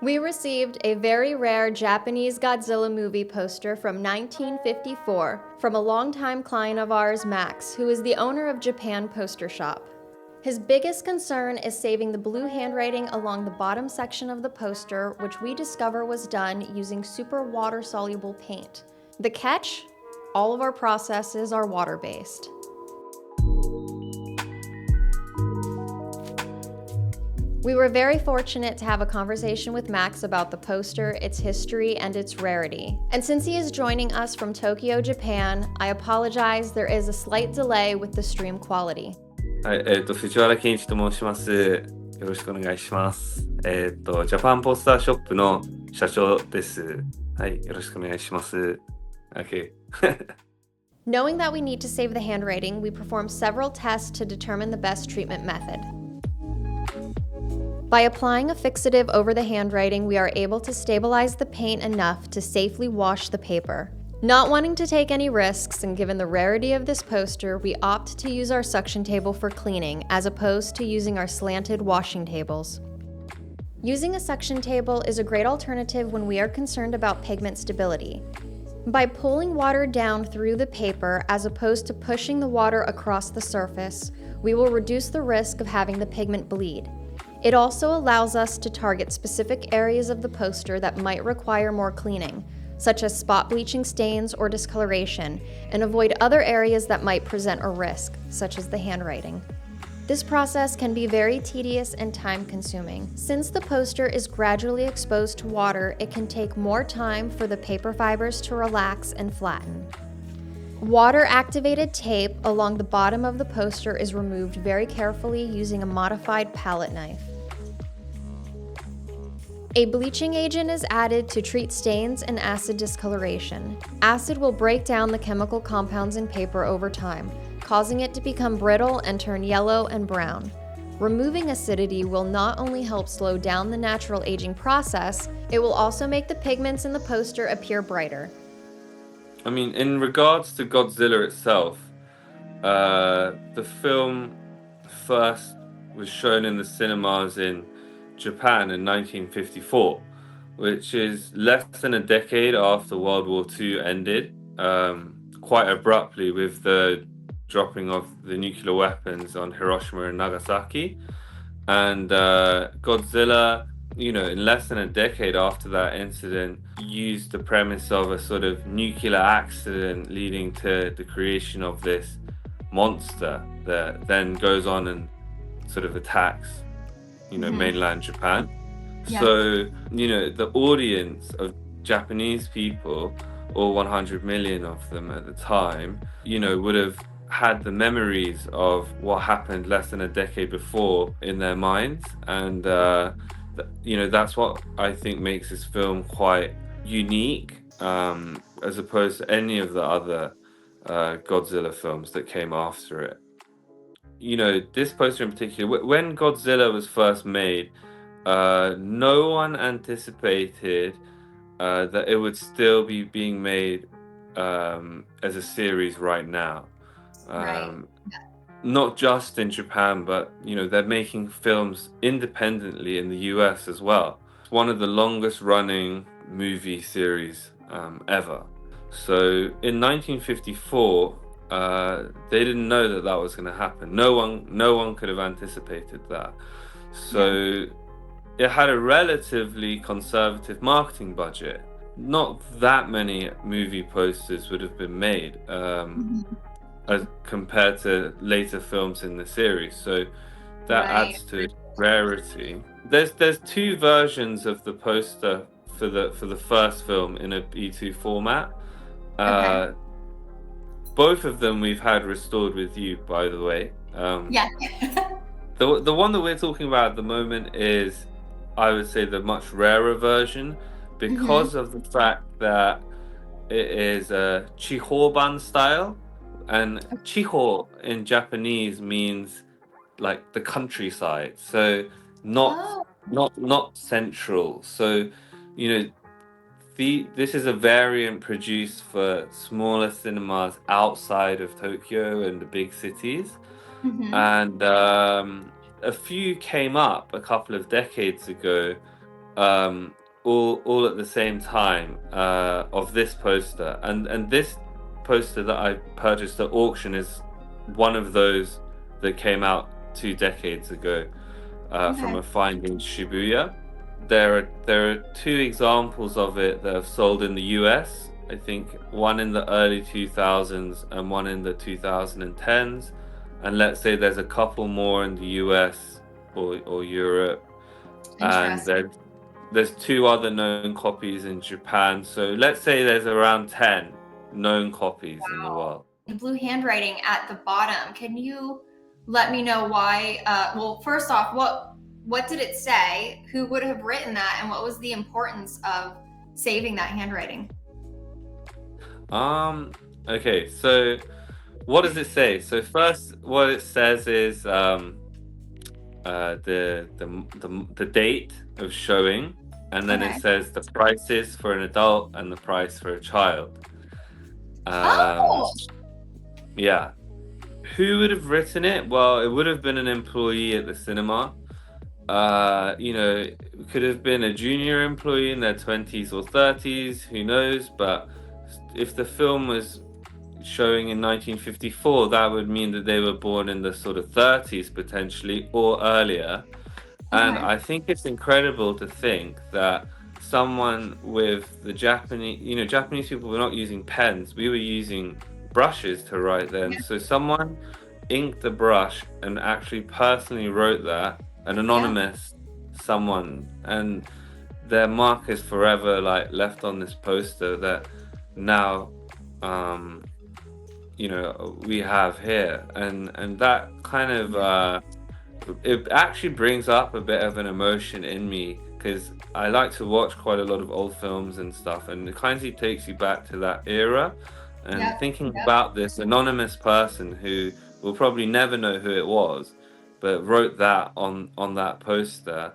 We received a very rare Japanese Godzilla movie poster from 1954 from a longtime client of ours, Max, who is the owner of Japan Poster Shop. His biggest concern is saving the blue handwriting along the bottom section of the poster, which we discover was done using super water-soluble paint. The catch? All of our processes are water-based. We were very fortunate to have a conversation with Max about the poster, its history, and its rarity. And since he is joining us from Tokyo, Japan, I apologize, there is a slight delay with the stream quality. はい、藤原健一と申します。よろしくお願いします。ジャパンポスターショップの社長です。はい、よろしくお願いします。Okay. Knowing that we need to save the handwriting, we perform several tests to determine the best treatment method. By applying a fixative over the handwriting, we are able to stabilize the paint enough to safely wash the paper. Not wanting to take any risks, and given the rarity of this poster, we opt to use our suction table for cleaning, as opposed to using our slanted washing tables. Using a suction table is a great alternative when we are concerned about pigment stability. By pulling water down through the paper, as opposed to pushing the water across the surface, we will reduce the risk of having the pigment bleed. It also allows us to target specific areas of the poster that might require more cleaning, such as spot bleaching stains or discoloration, and avoid other areas that might present a risk, such as the handwriting. This process can be very tedious and time-consuming. Since the poster is gradually exposed to water, it can take more time for the paper fibers to relax and flatten. Water-activated tape along the bottom of the poster is removed very carefully using a modified palette knife. A bleaching agent is added to treat stains and acid discoloration. Acid will break down the chemical compounds in paper over time, causing it to become brittle and turn yellow and brown. Removing acidity will not only help slow down the natural aging process, it will also make the pigments in the poster appear brighter. I mean, in regards to Godzilla itself, the film first was shown in the cinemas in Japan in 1954, which is less than a decade after World War II ended, quite abruptly with the dropping of the nuclear weapons on Hiroshima and Nagasaki. And Godzilla, in less than a decade after that incident, used the premise of a sort of nuclear accident leading to the creation of this monster that then goes on and sort of attacks, mainland Japan. Yeah. So, the audience of Japanese people, or 100 million of them at the time, would have had the memories of what happened less than a decade before in their minds. And, that's what I think makes this film quite unique, as opposed to any of the other Godzilla films that came after it. This poster in particular, when Godzilla was first made, no one anticipated that it would still be being made as a series right now. Right. Not just in Japan, but they're making films independently in the US as well. It's one of the longest running movie series ever. So in 1954, they didn't know that was going to happen. No one could have anticipated that. So it had a relatively conservative marketing budget. Not that many movie posters would have been made as compared to later films in the series. So that Right. adds to its rarity. There's two versions of the poster for the first film in a B2 format. Okay. Both of them we've had restored with you, by the way. Yeah. The one that we're talking about at the moment is, I would say, the much rarer version because of the fact that it is a Chihoban style, and Chiho in Japanese means like the countryside, so not central. So this is a variant produced for smaller cinemas outside of Tokyo and the big cities. And a few came up a couple of decades ago um, all at the same time of this poster, and this poster that I purchased at auction is one of those that came out 2 decades ago from Okay. a find in Shibuya. There are two examples of it that have sold in the US. I think one in the early 2000s and one in the 2010s. And let's say there's a couple more in the US or Europe. And Interesting. there's two other known copies in Japan. So let's say there's around 10 known copies in the world. The blue handwriting at the bottom. Can you let me know why? Well, first off, what did it say? Who would have written that, and what was the importance of saving that handwriting? Okay, so what does it say? So first, what it says is the date of showing, and then Okay. it says the prices for an adult and the price for a child. Oh, Yeah. Who would have written it? Well, it would have been an employee at the cinema. It could have been a junior employee in their 20s or 30s, who knows? But if the film was showing in 1954, that would mean that they were born in the sort of 30s potentially or earlier. And okay. I think it's incredible to think that someone with the Japanese people were not using pens. We were using brushes to write then. Yeah. So someone inked the brush and actually personally wrote that, an anonymous someone, and their mark is forever like left on this poster that now we have here, and that kind of it actually brings up a bit of an emotion in me, because I like to watch quite a lot of old films and stuff, and it kind of takes you back to that era. And Yep. thinking Yep. about this anonymous person who will probably never know who it was, but wrote that on that poster,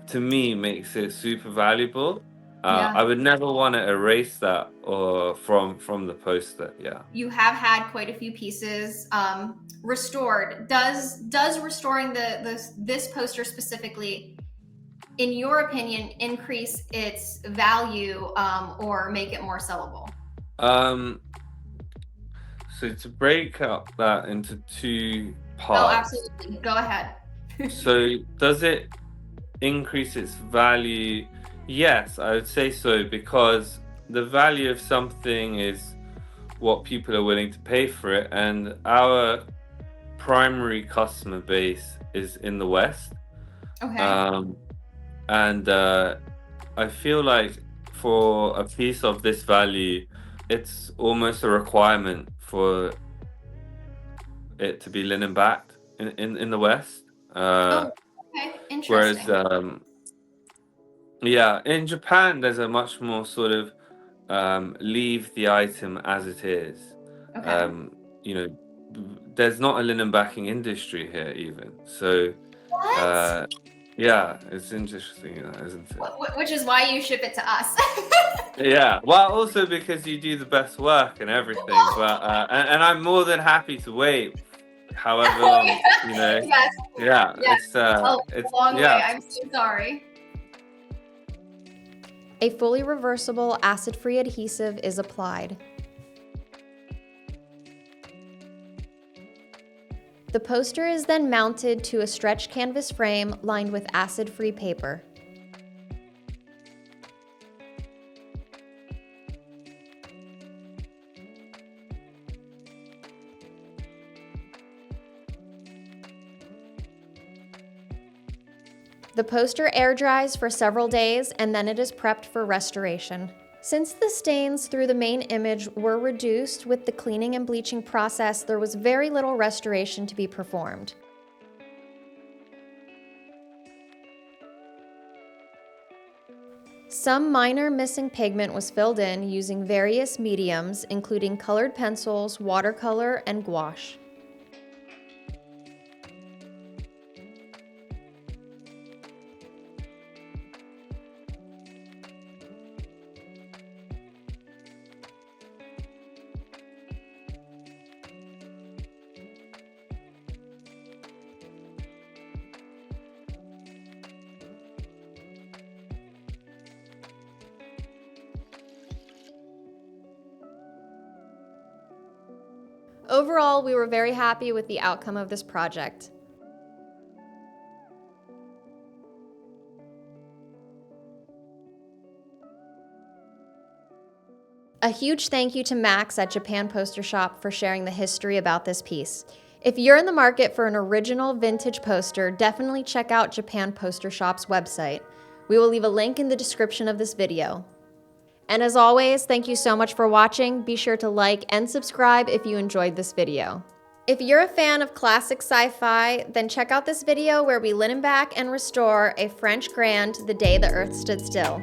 to me makes it super valuable. Yeah. I would never want to erase that or from the poster. Yeah. You have had quite a few pieces restored. Does restoring this poster specifically, in your opinion, increase its value or make it more sellable? So to break up that into two Oh, parts. absolutely. Go ahead. So does it increase its value? Yes, I would say so, because the value of something is what people are willing to pay for it, and our primary customer base is in the West. Okay. And I feel like for a piece of this value, it's almost a requirement for it to be linen backed in the West. Oh, okay. Whereas, Interesting. yeah, in Japan, there's a much more sort of leave the item as it is. Okay. You know, there's not a linen backing industry here even. So, What? yeah, it's interesting, isn't it? Which is why you ship it to us. Yeah, well, also because you do the best work and everything, but and I'm more than happy to wait however long, Yes. yeah, Yes. A it's long way. yeah. I'm so sorry. A fully reversible acid-free adhesive is applied. The poster is then mounted to a stretch canvas frame lined with acid-free paper. The poster air dries for several days and then it is prepped for restoration. Since the stains through the main image were reduced with the cleaning and bleaching process, there was very little restoration to be performed. Some minor missing pigment was filled in using various mediums, including colored pencils, watercolor, and gouache. Overall, we were very happy with the outcome of this project. A huge thank you to Max at Japan Poster Shop for sharing the history about this piece. If you're in the market for an original vintage poster, definitely check out Japan Poster Shop's website. We will leave a link in the description of this video. And as always, thank you so much for watching. Be sure to like and subscribe if you enjoyed this video. If you're a fan of classic sci-fi, then check out this video where we linen back and restore a French Grand the day the Earth stood still.